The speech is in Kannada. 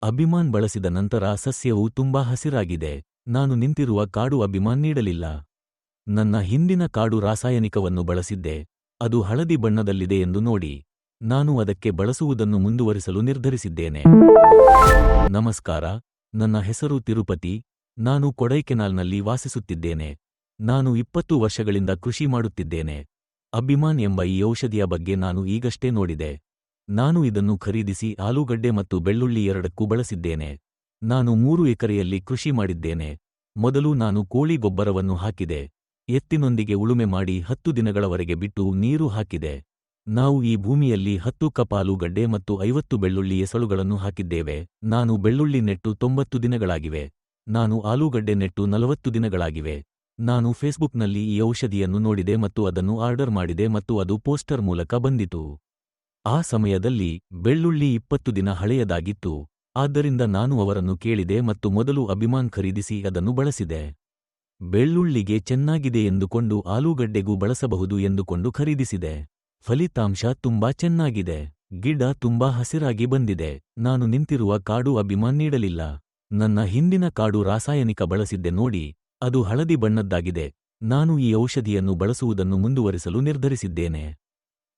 ಅಭಿಮಾನ್ ಬಳಸಿದ ನಂತರ ಸಸ್ಯವು ತುಂಬಾ ಹಸಿರಾಗಿದೆ. ನಾನು ನಿಂತಿರುವ ಕಾಡು ಅಭಿಮಾನ್ ನೀಡಲಿಲ್ಲ. ನನ್ನ ಹಿಂದಿನ ಕಾಡು ರಾಸಾಯನಿಕವನ್ನು ಬಳಸಿದ್ದೆ. ಅದು ಹಳದಿ ಬಣ್ಣದಲ್ಲಿದೆ ಎಂದು ನೋಡಿ. ನಾನು ಅದಕ್ಕೆ ಬಳಸುವುದನ್ನು ಮುಂದುವರಿಸಲು ನಿರ್ಧರಿಸಿದ್ದೇನೆ. ನಮಸ್ಕಾರ, ನನ್ನ ಹೆಸರು ತಿರುಪತಿ. ನಾನು ಕೊಡೈಕೆನಾಲ್ನಲ್ಲಿ ವಾಸಿಸುತ್ತಿದ್ದೇನೆ. ನಾನು 20 ವರ್ಷಗಳಿಂದ ಕೃಷಿ ಮಾಡುತ್ತಿದ್ದೇನೆ. ಅಭಿಮಾನ್ ಎಂಬ ಈ ಔಷಧಿಯ ಬಗ್ಗೆ ನಾನು ಈಗಷ್ಟೇ ನೋಡಿದೆ. ನಾನು ಇದನ್ನು ಖರೀದಿಸಿ ಆಲೂಗಡ್ಡೆ ಮತ್ತು ಬೆಳ್ಳುಳ್ಳಿ ಎರಡಕ್ಕೂ ಬಳಸಿದ್ದೇನೆ. ನಾನು 3 ಎಕರೆಯಲ್ಲಿ ಕೃಷಿ ಮಾಡಿದ್ದೇನೆ. ಮೊದಲು ನಾನು ಕೋಳಿ ಗೊಬ್ಬರವನ್ನು ಹಾಕಿದೆ. ಎತ್ತಿನೊಂದಿಗೆ ಉಳುಮೆ ಮಾಡಿ 10 ದಿನಗಳವರೆಗೆ ಬಿಟ್ಟು ನೀರು ಹಾಕಿದೆ. ನಾವು ಈ ಭೂಮಿಯಲ್ಲಿ 10 ಕಪ್ ಆಲೂಗಡ್ಡೆ ಮತ್ತು 50 ಬೆಳ್ಳುಳ್ಳಿ ಎಸಳುಗಳನ್ನು ಹಾಕಿದ್ದೇವೆ. ನಾನು ಬೆಳ್ಳುಳ್ಳಿ ನೆಟ್ಟು 90 ದಿನಗಳಾಗಿವೆ. ನಾನು ಆಲೂಗಡ್ಡೆ ನೆಟ್ಟು 40 ದಿನಗಳಾಗಿವೆ. ನಾನು ಫೇಸ್ಬುಕ್ನಲ್ಲಿ ಈ ಔಷಧಿಯನ್ನು ನೋಡಿದೆ ಮತ್ತು ಅದನ್ನು ಆರ್ಡರ್ ಮಾಡಿದೆ ಮತ್ತು ಅದು ಪೋಸ್ಟರ್ ಮೂಲಕ ಬಂದಿತು. ಆ ಸಮಯದಲ್ಲಿ ಬೆಳ್ಳುಳ್ಳಿ 20 ದಿನ ಹಳೆಯದಾಗಿತ್ತು. ಆದ್ದರಿಂದ ನಾನು ಅವರನ್ನು ಕೇಳಿದೆ ಮತ್ತು ಮೊದಲು ಅಭಿಮಾನ್ ಖರೀದಿಸಿ ಅದನ್ನು ಬಳಸಿದೆ. ಬೆಳ್ಳುಳ್ಳಿಗೆ ಚೆನ್ನಾಗಿದೆ ಎಂದುಕೊಂಡು ಆಲೂಗಡ್ಡೆಗೂ ಬಳಸಬಹುದು ಎಂದುಕೊಂಡು ಖರೀದಿಸಿದೆ. ಫಲಿತಾಂಶ ತುಂಬಾ ಚೆನ್ನಾಗಿದೆ. ಗಿಡ ತುಂಬಾ ಹಸಿರಾಗಿ ಬಂದಿದೆ. ನಾನು ನಿಂತಿರುವ ಕಾಡು ಅಭಿಮಾನ್ ನೀಡಲಿಲ್ಲ. ನನ್ನ ಹಿಂದಿನ ಕಾಡು ರಾಸಾಯನಿಕ ಬಳಸಿದ್ದೆ ನೋಡಿ, ಅದು ಹಳದಿ ಬಣ್ಣದ್ದಾಗಿದೆ. ನಾನು ಈ ಔಷಧಿಯನ್ನು ಬಳಸುವುದನ್ನು ಮುಂದುವರಿಸಲು ನಿರ್ಧರಿಸಿದ್ದೇನೆ.